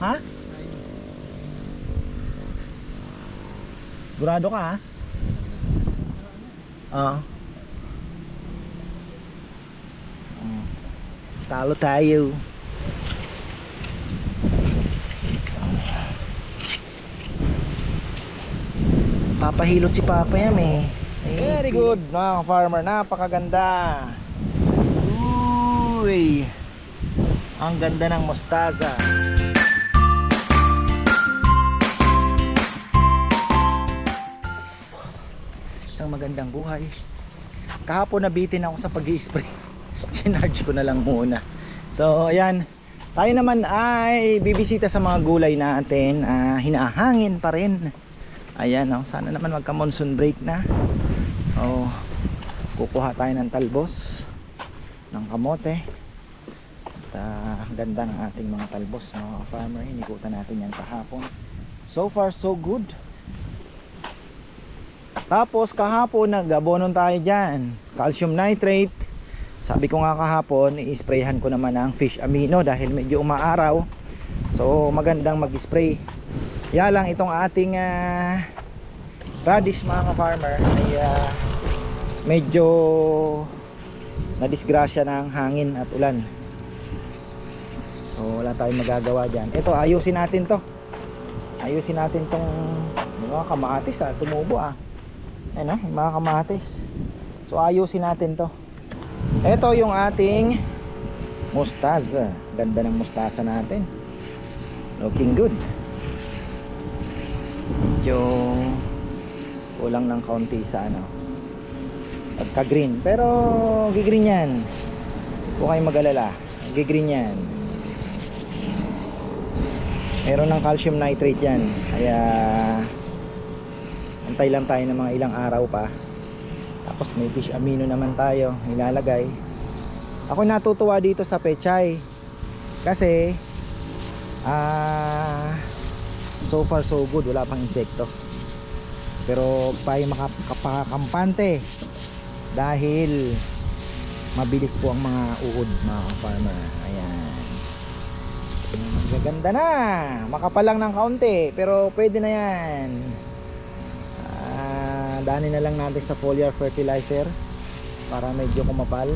Ha? Sigurado ka ha? Oo. Talo tayo. Papahilot si Papa yan eh. Very good mga farmer, napakaganda. Uy, ang ganda ng mostaza. Isang magandang buhay. Kahapon nabitin ako sa pag-i-spray. Sinarge ko na lang muna. So ayan, tayo naman ay bibisita sa mga gulay natin. Hinahangin pa rin. Ayan, sana naman magka monsoon break na. Kukuha tayo ng talbos, ng kamote. At ganda ng ating mga talbos mga farmer. Hinikutan natin yan kahapon. So far so good. Tapos kahapon nag-abonon tayo dyan, calcium nitrate. Sabi ko nga kahapon, i-sprayhan ko naman ang fish amino dahil medyo umaaraw. So magandang mag-spray. Kaya lang itong ating radish mga farmer ay medyo nadisgrasya ng hangin at ulan. So wala tayong magagawa dyan. Ito, ayusin natin to. Ayusin natin tong mga kamatis tumubo Ayan mga kamatis. So ayusin natin to. Ito yung ating mostaza. Ganda ng mostaza natin. Looking good. Medyo kulang ng kaunti sa pagka green. Pero gigreen yan. Huwag kayong mag-alala. Gigreen yan. Meron ng calcium nitrate yan. Kaya antay lang tayo ng mga ilang araw pa. Tapos may fish amino naman tayo nilalagay. Ako natutuwa dito sa pechay kasi so far so good, wala pang insekto. Pero tayo makakampante dahil mabilis po ang mga uod mga farmer. Ayan, magaganda na, makapalang ng kaunti pero pwede na yan. Daanin na lang natin sa foliar fertilizer para medyo kumapal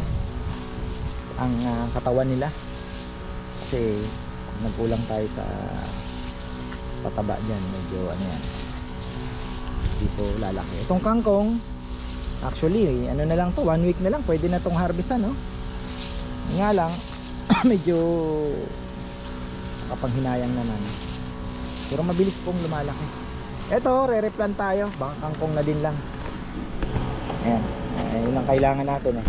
ang katawan nila kasi nagkulang tayo sa pataba dyan. Medyo yan, dito lalaki. Itong kangkong actually na lang to, 1 week na lang pwede na tong harvestan nga lang medyo kapanghinayang naman pero mabilis pong lumalaki. Ito, re-replant tayo. Baka kangkong na din lang. Ayan. Ayun ang kailangan natin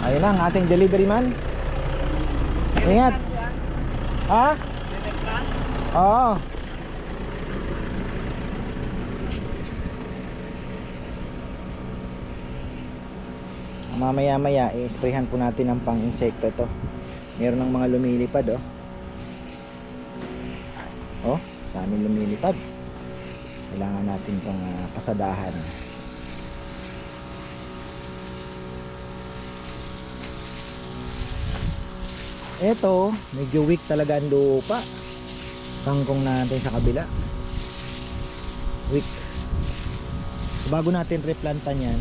Ayun ang ating delivery man. Ingat. Ha? Oo. Mamaya-maya i-sprayhan po natin ang pang-insekto to. Meron ng mga lumilipad daming lumilipad. Kailangan natin itong pasadahan. Ito, medyo weak talaga ang lupa. Kangkong natin sa kabila. Weak. So, bago natin replantan yan,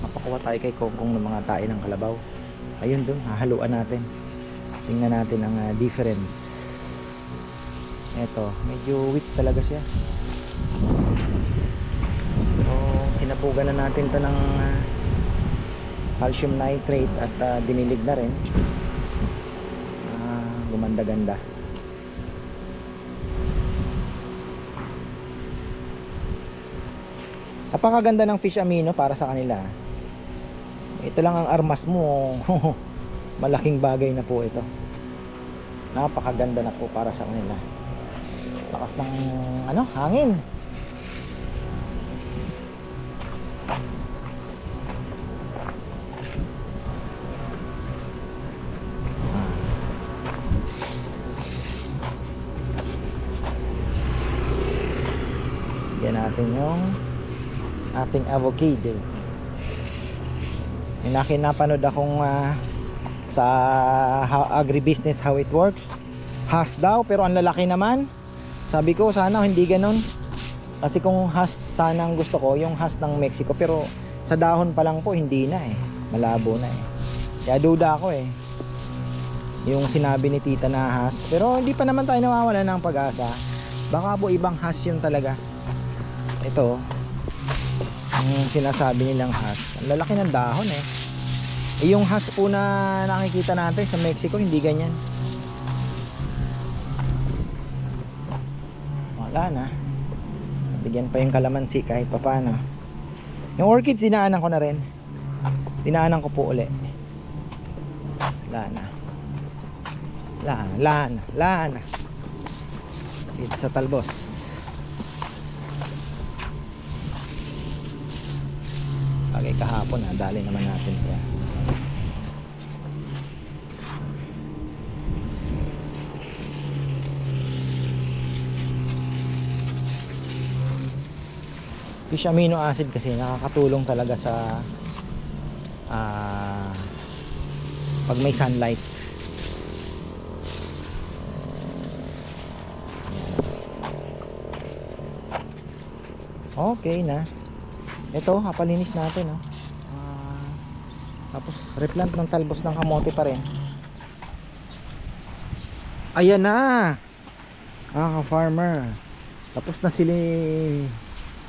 mapakuha tayo kay Kongkong ng mga tae ng kalabaw. Ayun dun, hahaluan natin. Tingnan natin ang difference. Ito, medyo weak talaga siya. So, sinapugan na natin to ng calcium nitrate at dinilig na rin. Gumanda-ganda. Napakaganda ng fish amino para sa kanila. Ito lang ang armas mo. Malaking bagay na po ito. Napakaganda na po para sa kanila. Lakas ng hangin. Yan natin yung ating avocado. May napanood akong sa agribusiness, how it works. Has daw, pero ang lalaki naman. Sabi ko sana hindi ganun. Kasi kung has sana ang gusto ko, yung has ng Mexico, pero sa dahon pa lang po hindi na eh. Malabo na eh. Kaya duda ako eh. Yung sinabi ni tita na has, pero hindi pa naman tayo nawawala ng pag-asa. Baka po ibang has yun talaga. Ito, yung sinasabi nilang has, ang lalaki ng dahon eh. Yung has po na nakikita natin sa Mexico, hindi ganyan. Wala na. Bigyan pa yung kalamansi kahit papano. Yung orchid dinaanan ko na rin. Dinaanan ko po uli. Wala na. Wala na. Dito sa talbos. Bagay kahapon ha, dali naman natin yan. Fish amino acid kasi nakakatulong talaga sa pag may sunlight. Okay na. Ito, kapalinis natin oh. Tapos replant ng talbos ng kamote pa rin. Ayan na. Ka-farmer. Tapos na sila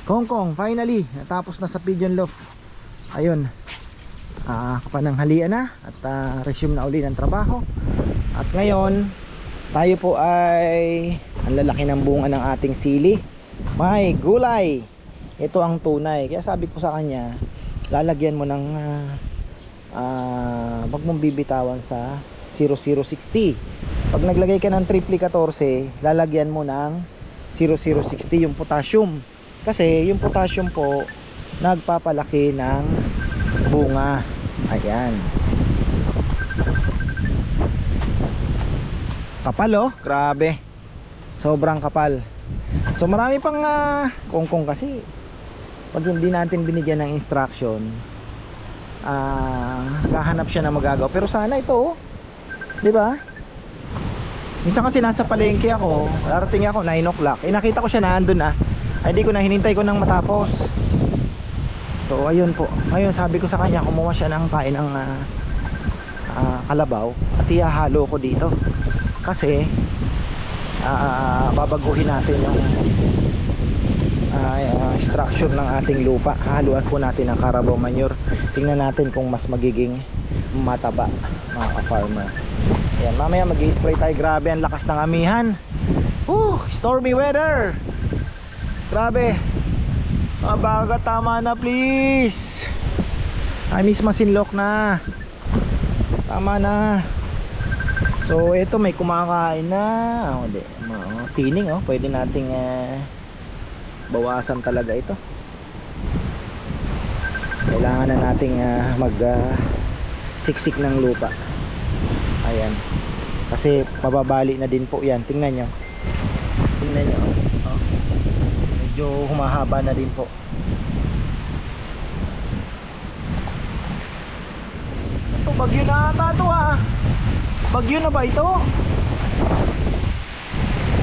Kongkong, finally natapos na sa pigeon loft. Ayun, kapananghalian na at resume na uli ng trabaho. At ngayon tayo po ay ang lalaki ng bunga ng ating sili. May gulay. Ito ang tunay. Kaya sabi ko sa kanya, lalagyan mo ng wag mong bibitawan sa 0060. Pag naglagay ka ng triple 14, lalagyan mo ng 0060 yung potassium. Kasi yung potassium po nagpapalaki ng bunga. Ayan. Kapal oh, grabe. Sobrang kapal. So marami pang kongkong kasi pag hindi natin binigyan ng instruction, gahanap siya na magagawa. Pero sana ito oh, 'di ba? Minsan kasi nasa palengke ako, darating ako 9 o'clock. Nakita ko siya na andun na. Ay di ko na, hinintay ko nang matapos. So ayun po. Ngayon sabi ko sa kanya, kumuha siya ng kain ng kalabaw at ihahalo ko dito. Kasi babaguhin natin yung structure ng ating lupa. Haluan po natin ng Carabao manure. Tingnan natin kung mas magiging mataba, mga ka-farmer. Ayan, mamaya mag-i-spray tayo. Grabe ang lakas ng amihan. Stormy weather. Grabe. Baga, tama na please. I miss Masinloc na. Tama na. So ito may kumakain na. Tining oh. Pwede nating bawasan talaga ito. Kailangan na nating siksik ng lupa. Ayan. Kasi pababali na din po yan. Tingnan nyo. Tingnan nyo oh. Medyo humahaba na din po. Ito bagyo na ata ito ah. Bagyo na ba ito?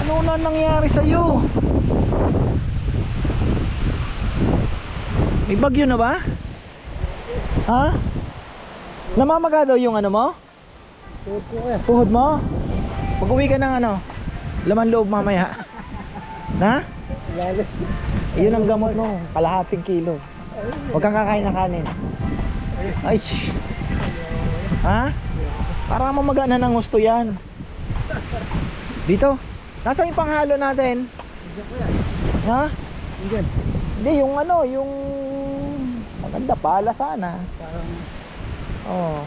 Ano na nangyari sa'yo? May bagyo na ba? Ha? Namamaga daw yung ano mo? Puhod mo? Pag uwi ka ng ano, laman loob mamaya. Na? Yun ang gamot mo, kalahating kilo. Huwag kang kakain ng kanin. Ay, ha? Para mamaga na ng gusto yan. Dito? Nasaan yung panghalo natin? Ha? Hindi, yung ano, yung maganda pala sana. Oh.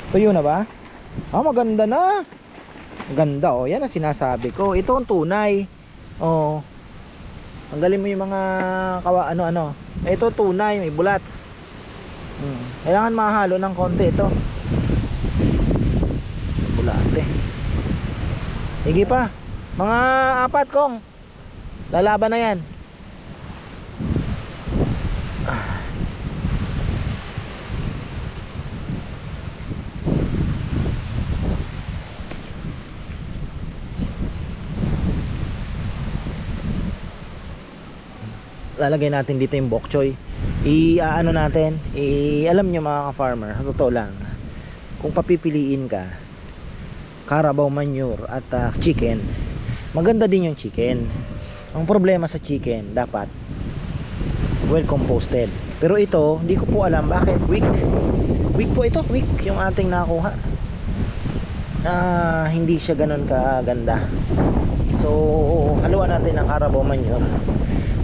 Tuyo na ba? Maganda na. Ganda oh, yan ang sinasabi ko. Ito ang tunay. Oh. Tanggalin mo yung mga ano. Ito tunay, may bulats. Kailangan mahalo ng konti ito. Bulate. Sige pa. Mga 4 kong. Lalaban na yan. lalagay natin dito yung bok choy. Ano natin, alam nyo mga ka-farmer, sa totoo lang, kung papipiliin ka, Carabao manure at chicken, maganda din yung chicken. Ang problema sa chicken, dapat well composted. Pero ito, hindi ko po alam bakit weak po ito, weak yung ating nakuha. Hindi siya ganun kaganda. So haluan natin ng Carabao manure.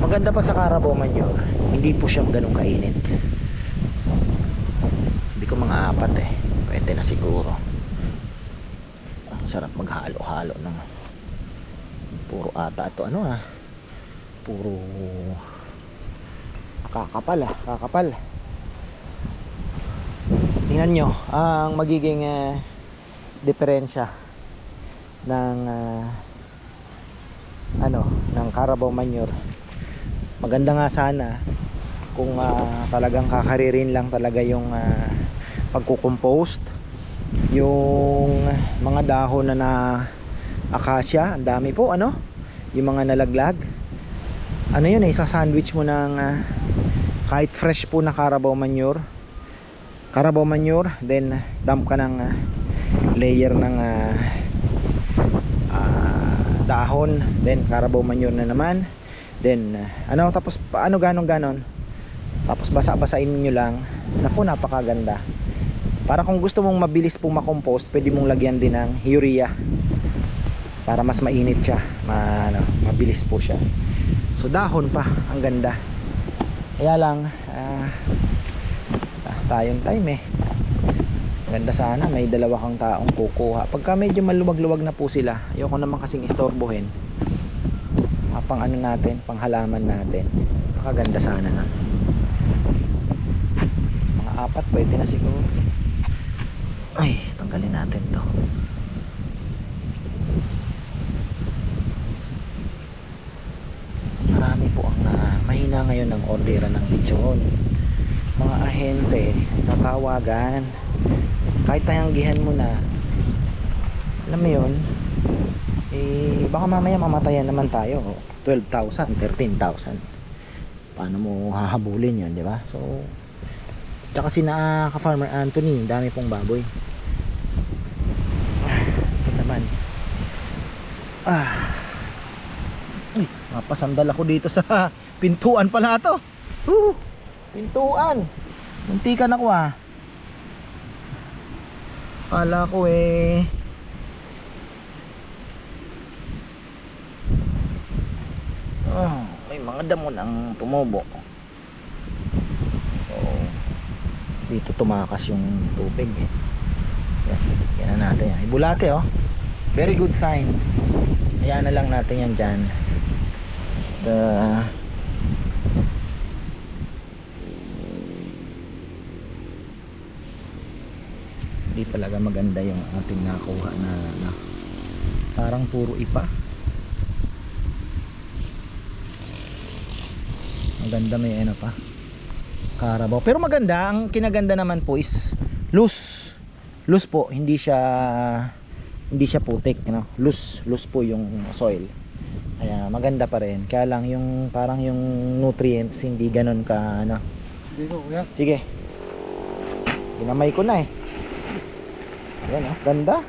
Maganda pa sa Carabao manure, hindi po siya ganun kainit. Hindi ko mga 4 pwede na siguro. Ang sarap maghalo-halo ng puro ata ito puro kakapal. Tingnan nyo ang magiging diferensya ng ng Carabao manure. Maganda nga sana kung talagang kakaririn lang talaga yung pagkukompost, yung mga dahon na acacia, ang dami po yung mga nalaglag, yun isa sandwich mo ng kahit fresh po na Carabao manure, then dump ka ng layer ng dahon, then Carabao manure na naman, then tapos ganon, tapos basa-basain nyo lang. Naku, napakaganda. Para kung gusto mong mabilis pong makompost, pwede mong lagyan din ng urea para mas mainit siya, mabilis po siya. So dahon pa, ang ganda. Kaya lang tayong time ganda sana may dalawa kang taong kukuha. Pagka medyo maluwag-luwag na po sila, ayoko naman kasing istorbohin. Pang natin, pang halaman natin, makaganda sana na. Mga 4 pwede na siguro. Ay, tanggalin natin to. Marami po ang mahina ngayon ng ordera ng lechon. Mga ahente tatawagan, kahit tayanggihan mo na, alam mo yun, baka mamaya mamatayan naman tayo. 12,000, 13,000, paano mo hahabulin yun, di ba? So tsaka ka-farmer Anthony, dami pong baboy. Ito naman, mapasandal ako dito sa pintuan pala to. Pintuan, muntikan ako kala ko may mga damo ng tumubo. So dito tumakas yung tubig yan na natin yan. Bulate very good sign. Hayaan na lang natin yan dyan. Hindi talaga maganda yung ating nakuha na parang puro ipa. Maganda, may pa Carabao, pero maganda. Ang kinaganda naman po is loose po, hindi siya putik, loose po yung soil, kaya maganda pa rin. Kaya lang yung parang yung nutrients hindi ganon ka sige, ginamay ko na yan ganda.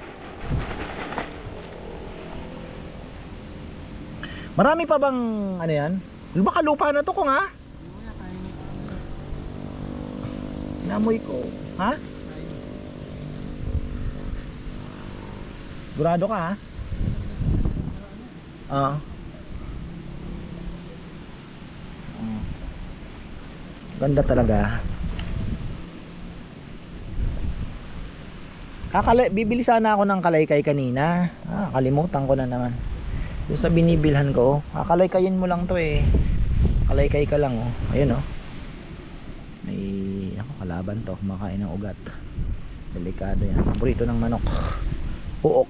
Marami pa bang yan? Baka lupa na to kung namoy ko Sigurado ka ganda talaga. Bibili sana ako ng kalaykay kanina. Kalimutan ko na naman. Yung sa binibilhan ko, kalaykayin mo lang to kalaykay ka lang ayun may kalaban to, kumakain ng ugat. Delikado yan, paborito ng manok, uok.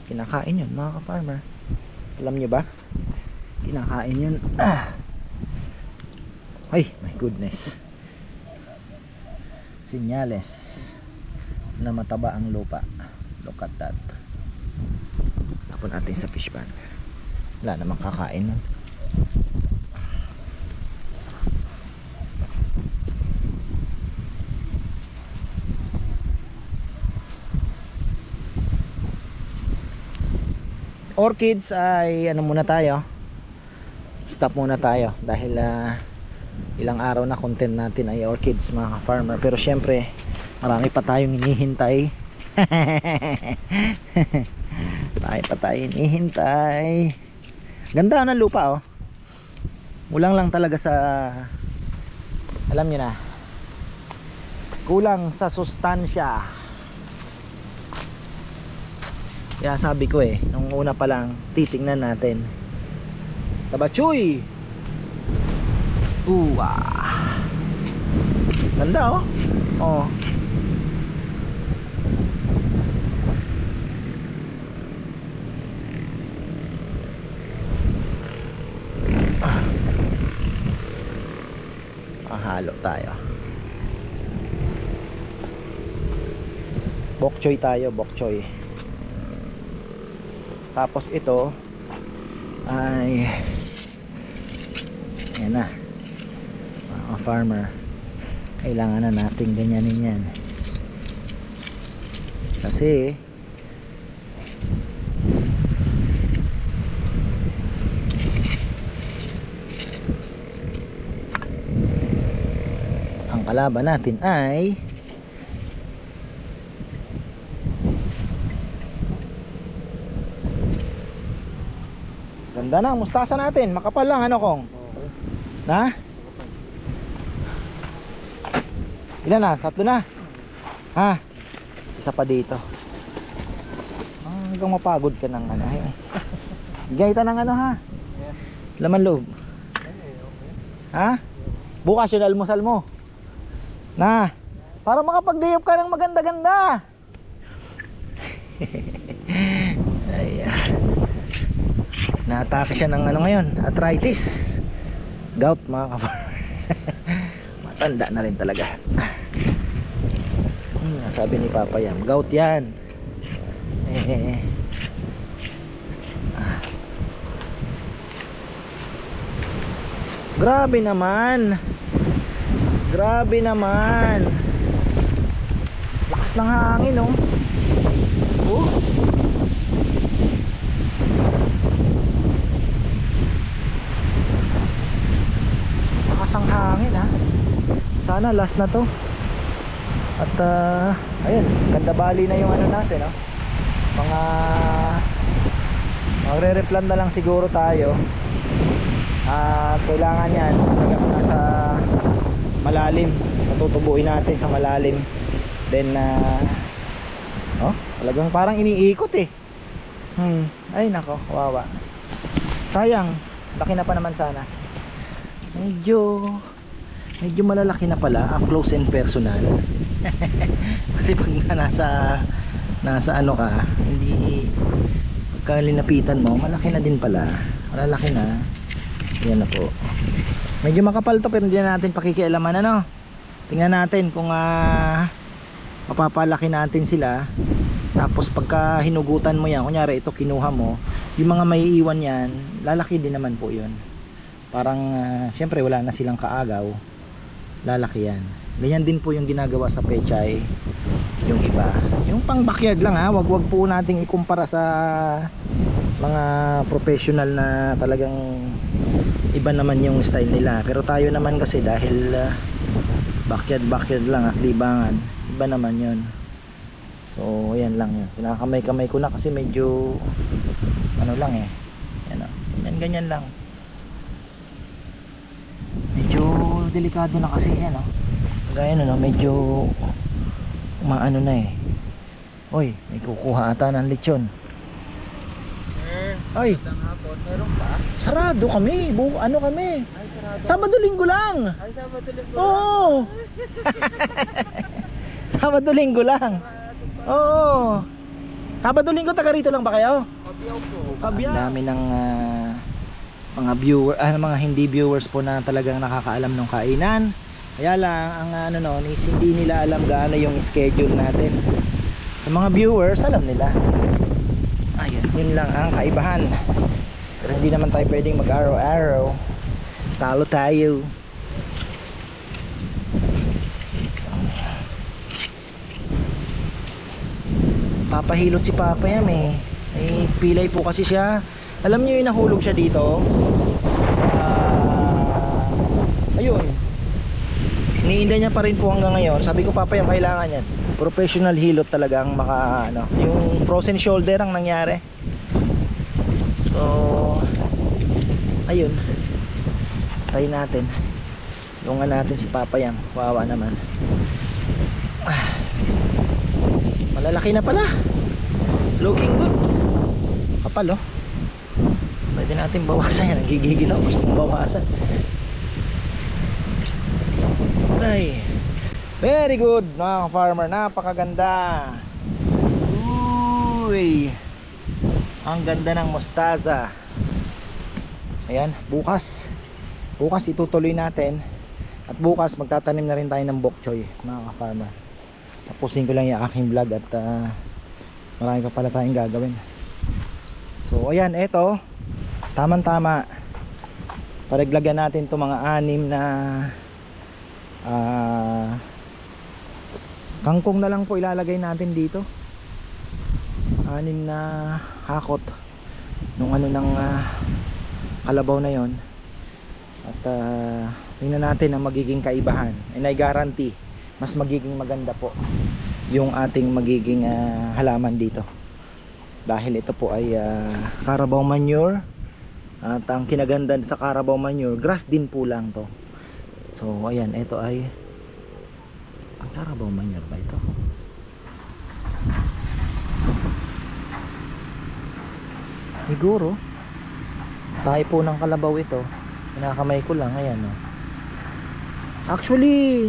Kinakain yun mga ka-farmer, alam nyo ba? Kinakain yun. Ay my goodness, sinyales na mataba ang lupa. Look at that. Tapon natin sa fish pan, wala namang kakain nun. orchids ay ano muna tayo, stop muna tayo dahil ilang araw na content natin ay orchids mga farmer. Pero syempre marami pa tayong hinihintay. Marami pa tayong hinihintay. Ganda ng lupa oh. Kulang lang talaga sa, alam nyo na, kulang sa sustansya. Kaya sabi ko nung una pa lang titingnan natin. Tabachoy. Ganda oh. Oh. Halo tayo. Bok choy tayo, bok choy. Tapos ito ay yan na mga farmer, kailangan na natin ganyanin yan kasi ang kalaban natin ay ganda na ang mustasa natin, makapal lang ano kong na? Ilan na? 3 na? Ha? Isa pa dito. Hanggang mapagod ka ng ano. Bigyan kita ng ano ha? Laman loob. Ha? Bukas yun almusal mo. Na? Para makapag-day off ka ng maganda-ganda. Ayan. Naatake siya ng ano ngayon, arthritis, gout mga kafarmer. Matanda na rin talaga. Sabi ni Papa yan, gout yan. Grabe naman. Grabe naman. Lakas ng hangin oh. Oh. Ang hangin ha. Sana last na to. At ayun, ganda bali na yung ano natin oh. Mga magre-replant na lang siguro tayo. Kailangan yan nasa malalim. Matutubuin natin sa malalim. Then oh, talagang parang iniikot eh. Ay nako, kawawa. Sayang, laki na pa naman sana. Medyo malalaki na pala, up close and personal. Kasi pag nasa ano ka, hindi pagkalinapitan mo, malaki na din pala. Malalaki na. Yan na po. Medyo makapal to pero hindi na natin pakikialaman ano. Tingnan natin kung mapapalaki natin sila. Tapos pagka hinugutan mo yan, kunyari ito kinuha mo, yung mga may iwan yan, lalaki din naman po yun. Parang syempre wala na silang kaagaw, lalaki yan. Ganyan din po yung ginagawa sa pechay. Yung iba, yung pang backyard lang ha, wag po nating ikumpara sa mga professional na talagang iba naman yung style nila. Pero tayo naman kasi dahil backyard lang at libangan, iba naman yun. So ayan lang yun, kinakamay-kamay ko na kasi medyo ano lang yan, ganyan lang. Medyo delikado na kasi yan gaya medyo umaano na Oy, may kukuha ata ng lechon. Oy, meron pa? Sarado kami, ano kami? Ay, sarado. Sabado-linggo lang. Ay, Sabado-linggo lang. Oo. Sabado-linggo lang. Oo. Sabado-linggo taga rito lang ba kayo? Kabiyaw po. Kabiyaw. Ang dami ng mga viewer, mga hindi viewers po na talagang nakakaalam ng kainan. Kaya lang ang noon is hindi nila alam gaano yung schedule natin. Sa mga viewers alam nila. Ayun, yun lang ang kaibahan. Pero hindi naman tayo pwedeng mag-araw-araw. Talo tayo. Papahilot si Papa yan May pilay po kasi siya. Alam niyo yung nahulog siya dito sa, ayun, iniinda niya pa rin po hanggang ngayon. Sabi ko, Papa, yung kailangan yan professional hilot talagang maka ano, yung frozen shoulder ang nangyari. So ayun, tayo natin, lungan natin si Papa Yang, wawa naman. Malalaki na pala, looking good, kapal oh. Pwede natin bawasan yan, gigigil ako, gusto kong bawasan. Ay, very good mga farmer, napakaganda. Uy, ang ganda ng mostaza. Ayan, bukas itutuloy natin. At bukas magtatanim na rin tayo ng bok choy mga farmer. Tapusin ko lang yung aking vlog at marami pa pala tayong gagawin. So ayan, eto, tamang tama, paraglagan natin to mga 6 na kangkong na lang po ilalagay natin dito. 6 na hakot nung ano ng kalabaw na yon. At tingnan natin ang magiging kaibahan. And I guarantee mas magiging maganda po yung ating magiging halaman dito, dahil ito po ay Carabao manure. At ang kinaganda sa Carabao manure, grass din po lang to. So ayan, ito ay ang Carabao manure ba ito? Siguro tayo po ng kalabaw ito. Pinakamay ko lang, ayan oh. Actually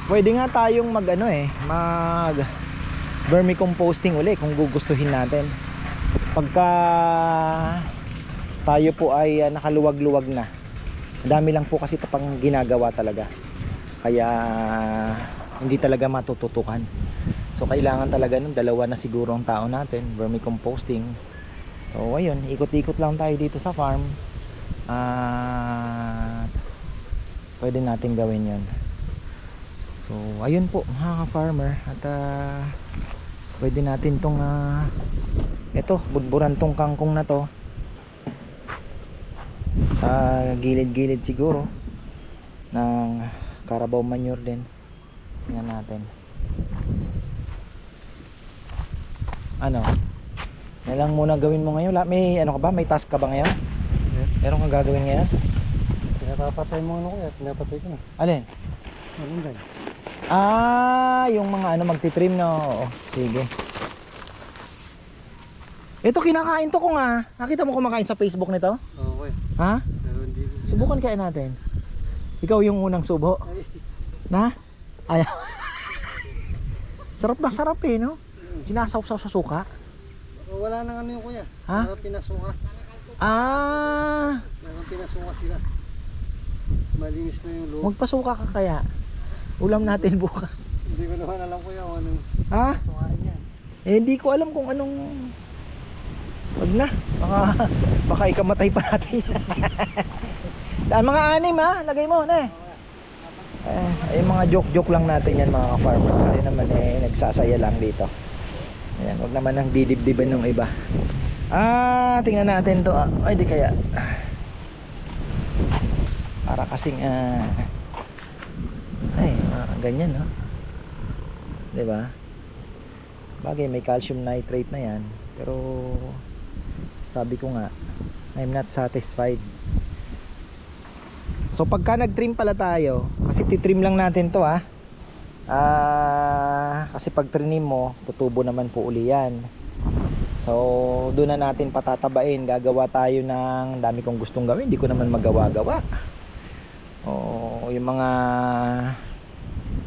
pwede nga tayong mag vermicomposting uli kung gugustuhin natin. Pagka tayo po ay nakaluwag-luwag na. Dami lang po kasi tapang ginagawa talaga, kaya hindi talaga matututukan. So kailangan talaga ng 2 na siguro ang tao natin, vermicomposting. So ayun, ikot-ikot lang tayo dito sa farm at pwede natin gawin yon. So ayun po mga farmer, at pwede natin tong ito, budburan tong kangkong na to sa gilid-gilid siguro ng Carabao manure din. Tingnan natin. Ano? Yan lang muna gawin mo ngayon. May ano ka ba? May task ka ba ngayon? Yeah. Meron kang gagawin ngayon? Pinapapatay mo ano kaya? Pinapatay ko na. Alin? Alin ba? Yung mga ano magti-trim na. Oo, sige. Ito kinakain to ko nga. Nakita mo kumakain sa Facebook nito? Okay. Ha? Pero hindi ko. Subukan kaya natin. Ikaw yung unang subo. Ay. Na? Ayaw. Sarap na sarap eh, no? Sinasawsaw sa suka. Wala nang ano yung kuya. Ha? Meron pinasuka. Meron pinasuka sila. Malinis na yung loob. Magpasuka ka kaya. Ulam natin bukas. Hindi ko naman alam kuya kung anong Ha? sukain yan. Hindi ko alam kung anong. Wag na. Baka ikamatay pa natin. Mga 6 ha, lagay mo na ay mga joke lang natin yan mga ka-farmer. Tayo naman nagsasaya lang dito. Ayan, wag naman ang didibdiban ng iba. Tingnan natin to. Ay di kaya. Para kasing ganyan no. 'Di ba? Bagay may calcium nitrate na yan, pero sabi ko nga I'm not satisfied. So pagka nag-trim pala tayo, kasi titrim lang natin to kasi pag trinim mo, tutubo naman po uli yan. So doon na natin patatabain. Gagawa tayo ng dami kong gustong gawin, hindi ko naman magawa-gawa. Yung mga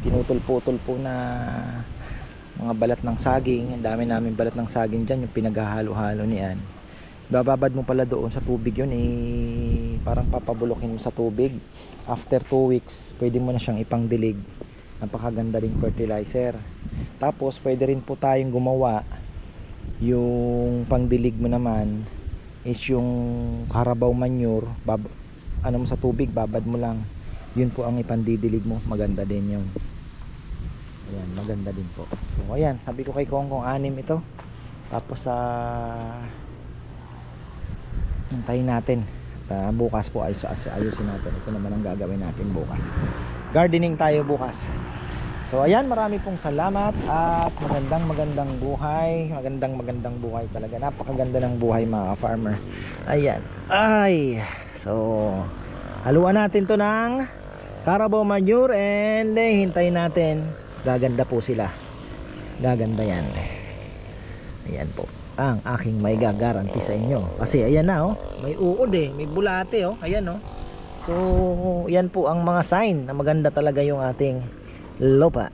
pinutol-putol po na mga balat ng saging, ang dami namin balat ng saging dyan, yung pinaghahalo-halo niyan. Bababad mo pala doon sa tubig yun, parang papabulokin mo sa tubig. After 2 weeks pwede mo na siyang ipangdilig. Napakaganda ring fertilizer. Tapos pwede rin po tayong gumawa, yung pangdilig mo naman is yung Carabao manure, ano mo sa tubig, babad mo lang, yun po ang ipandidilig mo. Maganda din yun. Ayan, maganda din po. So ayan, sabi ko kay Kongkong 6 ito. Tapos hintayin natin. Bukas po ayusin natin. Ito naman ang gagawin natin bukas. Gardening tayo bukas. So ayan, marami pong salamat at magandang buhay. Magandang buhay talaga. Napakaganda ng buhay mga farmer. Ayan. Ay. So haluan natin to ng Carabao manure and hintayin natin. Gaganda po sila. Gaganda yan. Ayan po ang aking may gagaranti sa inyo. Kasi ayan na may uod may bulate ayan So yan po ang mga sign na maganda talaga yung ating lupa.